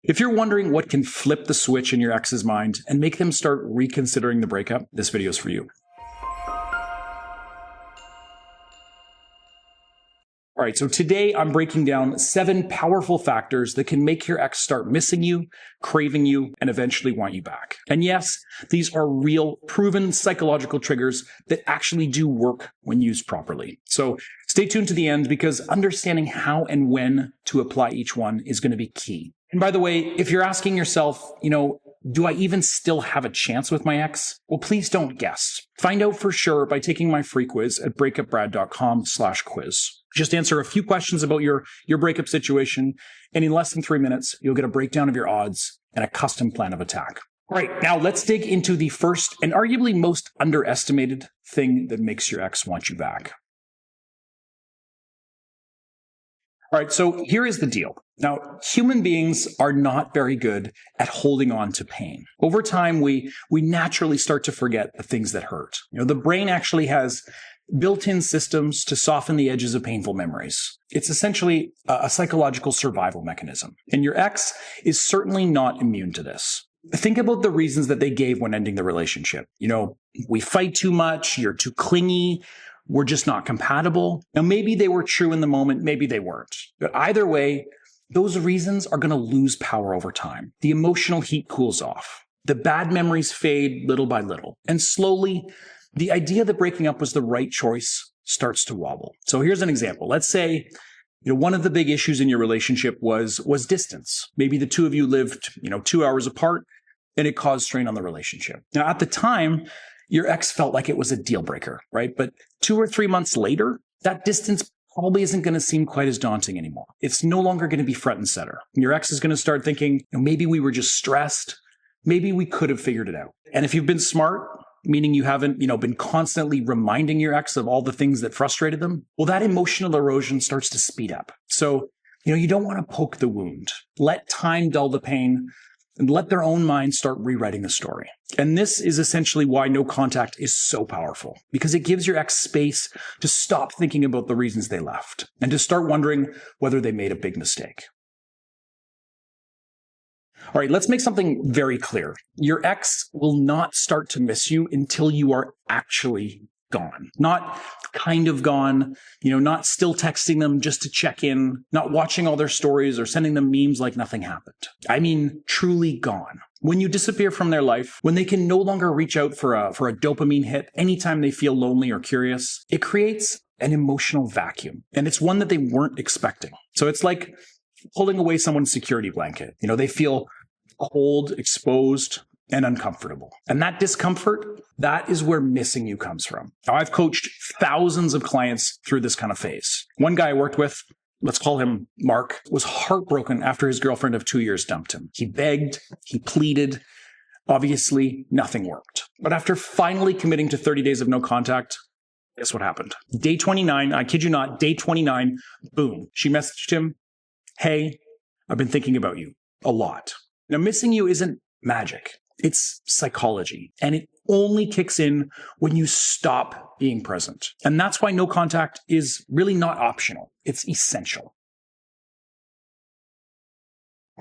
If you're wondering what can flip the switch in your ex's mind and make them start reconsidering the breakup, this video is for you. All right, so today I'm breaking down 7 powerful factors that can make your ex start missing you, craving you, and eventually want you back. And yes, these are real, proven psychological triggers that actually do work when used properly. So stay tuned to the end because understanding how and when to apply each one is going to be key. And by the way, if you're asking yourself, do I even still have a chance with my ex? Well, please don't guess. Find out for sure by taking my free quiz at breakupbrad.com/quiz. Just answer a few questions about your breakup situation, and in less than 3 minutes, you'll get a breakdown of your odds and a custom plan of attack. All right, now let's dig into the first and arguably most underestimated thing that makes your ex want you back. All right, so here is the deal. Now, human beings are not very good at holding on to pain. Over time, we naturally start to forget the things that hurt. The brain actually has built-in systems to soften the edges of painful memories. It's essentially a psychological survival mechanism. And your ex is certainly not immune to this. Think about the reasons that they gave when ending the relationship. We fight too much, you're too clingy, we're just not compatible. Now, maybe they were true in the moment, maybe they weren't. But either way, those reasons are going to lose power over time. The emotional heat cools off. The bad memories fade little by little. And slowly, the idea that breaking up was the right choice starts to wobble. So here's an example. Let's say, one of the big issues in your relationship was distance. Maybe the two of you lived, 2 hours apart, and it caused strain on the relationship. Now, at the time, your ex felt like it was a deal breaker, right? But 2 or 3 months later, that distance probably isn't going to seem quite as daunting anymore. It's no longer going to be front and center. Your ex is going to start thinking, maybe we were just stressed. Maybe we could have figured it out. And if you've been smart, meaning you haven't, been constantly reminding your ex of all the things that frustrated them, well, that emotional erosion starts to speed up. So, you don't want to poke the wound. Let time dull the pain and let their own mind start rewriting the story. And this is essentially why no contact is so powerful, because it gives your ex space to stop thinking about the reasons they left and to start wondering whether they made a big mistake. All right, let's make something very clear. Your ex will not start to miss you until you are actually gone. Not kind of gone, not still texting them just to check in, not watching all their stories or sending them memes like nothing happened. I mean, truly gone. When you disappear from their life, when they can no longer reach out for a dopamine hit anytime they feel lonely or curious, it creates an emotional vacuum. And it's one that they weren't expecting. So it's like pulling away someone's security blanket. They feel cold, exposed, and uncomfortable. And that discomfort, that is where missing you comes from. Now, I've coached thousands of clients through this kind of phase. One guy I worked with, let's call him Mark, was heartbroken after his girlfriend of 2 years dumped him. He begged, he pleaded. Obviously, nothing worked. But after finally committing to 30 days of no contact, guess what happened? Day 29, I kid you not, day 29, boom. She messaged him, "Hey, I've been thinking about you a lot." Now, missing you isn't magic. It's psychology, and it only kicks in when you stop being present. And that's why no contact is really not optional. It's essential.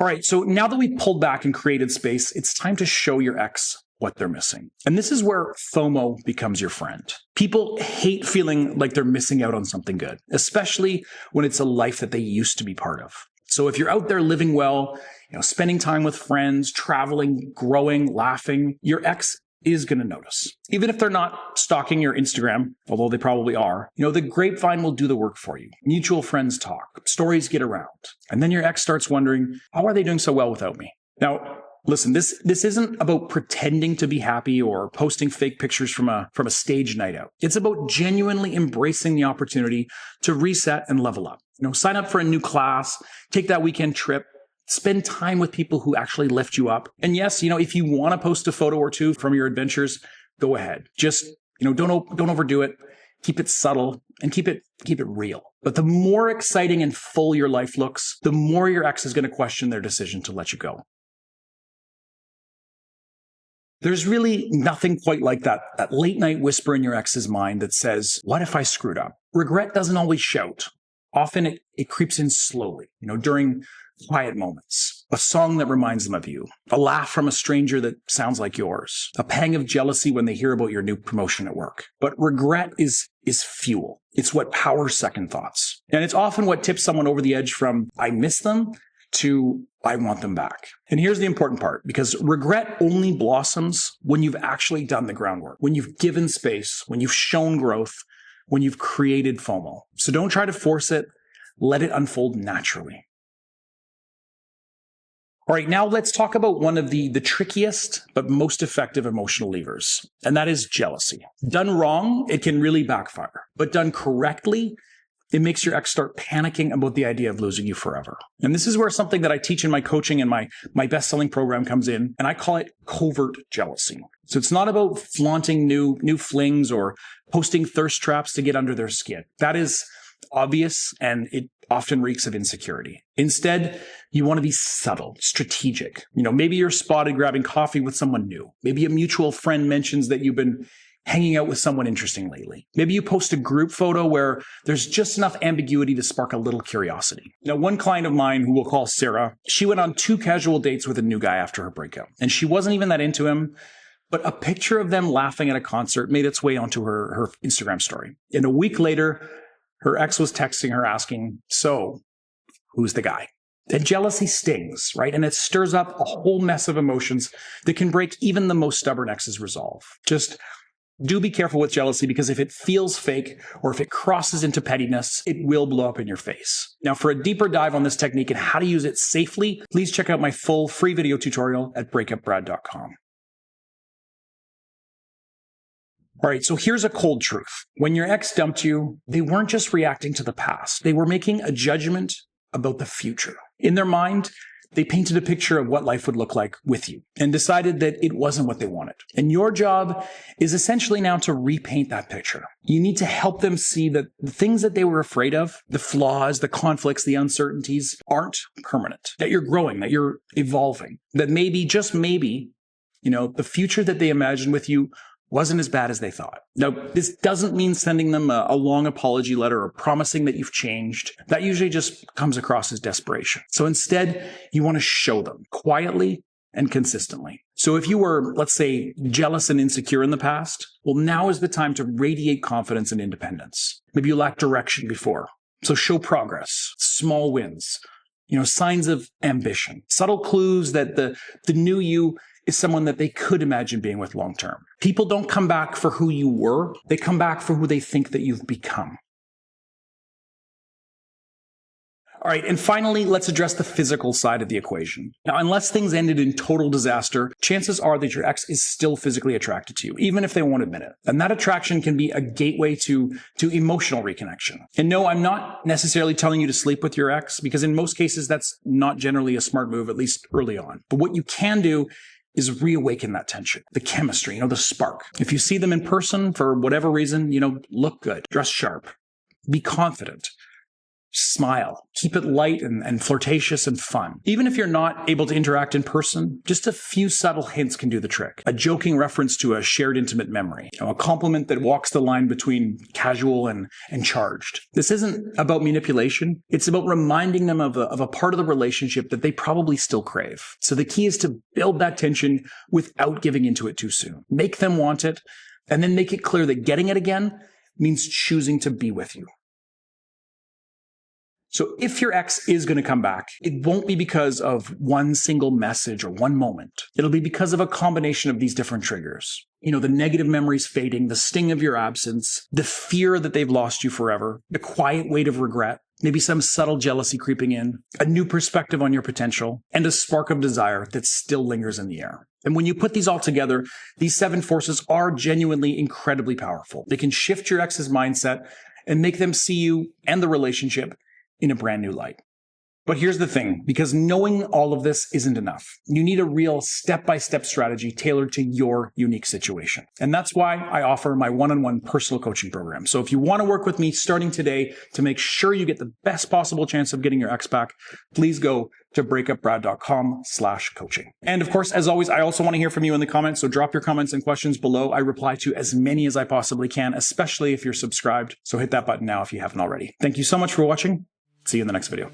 All right, so now that we pulled back and created space, it's time to show your ex what they're missing. And this is where FOMO becomes your friend. People hate feeling like they're missing out on something good, especially when it's a life that they used to be part of. So if you're out there living well, spending time with friends, traveling, growing, laughing, your ex is going to notice. Even if they're not stalking your Instagram, although they probably are, the grapevine will do the work for you. Mutual friends talk, stories get around. And then your ex starts wondering, how are they doing so well without me? Now, listen, this isn't about pretending to be happy or posting fake pictures from a stage night out. It's about genuinely embracing the opportunity to reset and level up. Sign up for a new class, take that weekend trip, spend time with people who actually lift you up. And yes, if you want to post a photo or two from your adventures, go ahead. Just, don't overdo it. Keep it subtle and keep it real. But the more exciting and full your life looks, the more your ex is going to question their decision to let you go. There's really nothing quite like that late night whisper in your ex's mind that says, what if I screwed up? Regret doesn't always shout. Often it creeps in slowly, during quiet moments, a song that reminds them of you, a laugh from a stranger that sounds like yours, a pang of jealousy when they hear about your new promotion at work. But regret is fuel. It's what powers second thoughts. And it's often what tips someone over the edge from, I miss them, to I want them back. And here's the important part, because regret only blossoms when you've actually done the groundwork, when you've given space, when you've shown growth, when you've created FOMO. So don't try to force it. Let it unfold naturally. All right, now let's talk about one of the trickiest but most effective emotional levers, and that is jealousy. Done wrong, it can really backfire. But done correctly, it makes your ex start panicking about the idea of losing you forever. And this is where something that I teach in my coaching and my best-selling program comes in, and I call it covert jealousy. So it's not about flaunting new flings or posting thirst traps to get under their skin. That is obvious, and it often reeks of insecurity. Instead, you want to be subtle, strategic. Maybe you're spotted grabbing coffee with someone new. Maybe a mutual friend mentions that you've been hanging out with someone interesting lately. Maybe you post a group photo where there's just enough ambiguity to spark a little curiosity. Now, one client of mine, who we'll call Sarah, she went on 2 casual dates with a new guy after her breakup. And she wasn't even that into him, but a picture of them laughing at a concert made its way onto her Instagram story. And a week later, her ex was texting her asking, so who's the guy? And jealousy stings, right? And it stirs up a whole mess of emotions that can break even the most stubborn ex's resolve. Just do be careful with jealousy, because if it feels fake or if it crosses into pettiness, it will blow up in your face. Now, for a deeper dive on this technique and how to use it safely, please check out my full free video tutorial at breakupbrad.com. All right, so here's a cold truth. When your ex dumped you, they weren't just reacting to the past. They were making a judgment about the future. In their mind, they painted a picture of what life would look like with you and decided that it wasn't what they wanted. And your job is essentially now to repaint that picture. You need to help them see that the things that they were afraid of, the flaws, the conflicts, the uncertainties, aren't permanent, that you're growing, that you're evolving, that maybe, just maybe, the future that they imagined with you wasn't as bad as they thought. Now, this doesn't mean sending them a long apology letter or promising that you've changed. That usually just comes across as desperation. So instead, you want to show them quietly and consistently. So if you were, let's say, jealous and insecure in the past, well, now is the time to radiate confidence and independence. Maybe you lacked direction before. So show progress, small wins, signs of ambition, subtle clues that the new you is someone that they could imagine being with long term. People don't come back for who you were. They come back for who they think that you've become. All right, and finally, let's address the physical side of the equation. Now, unless things ended in total disaster, chances are that your ex is still physically attracted to you, even if they won't admit it. And that attraction can be a gateway to emotional reconnection. And no, I'm not necessarily telling you to sleep with your ex, because in most cases, that's not generally a smart move, at least early on. But what you can do is reawaken that tension, the chemistry, the spark. If you see them in person for whatever reason, look good, dress sharp, be confident, smile, keep it light and flirtatious and fun. Even if you're not able to interact in person, just a few subtle hints can do the trick. A joking reference to a shared intimate memory, a compliment that walks the line between casual and charged. This isn't about manipulation. It's about reminding them of a part of the relationship that they probably still crave. So the key is to build that tension without giving into it too soon. Make them want it, and then make it clear that getting it again means choosing to be with you. So if your ex is going to come back, it won't be because of one single message or one moment. It'll be because of a combination of these different triggers. The negative memories fading, the sting of your absence, the fear that they've lost you forever, the quiet weight of regret, maybe some subtle jealousy creeping in, a new perspective on your potential, and a spark of desire that still lingers in the air. And when you put these all together, these 7 forces are genuinely incredibly powerful. They can shift your ex's mindset and make them see you and the relationship in a brand new light. But here's the thing, because knowing all of this isn't enough. You need a real step-by-step strategy tailored to your unique situation. And that's why I offer my one-on-one personal coaching program. So if you want to work with me starting today to make sure you get the best possible chance of getting your ex back, please go to breakupbrad.com/coaching. And of course, as always, I also want to hear from you in the comments. So drop your comments and questions below. I reply to as many as I possibly can, especially if you're subscribed. So hit that button now if you haven't already. Thank you so much for watching. See you in the next video.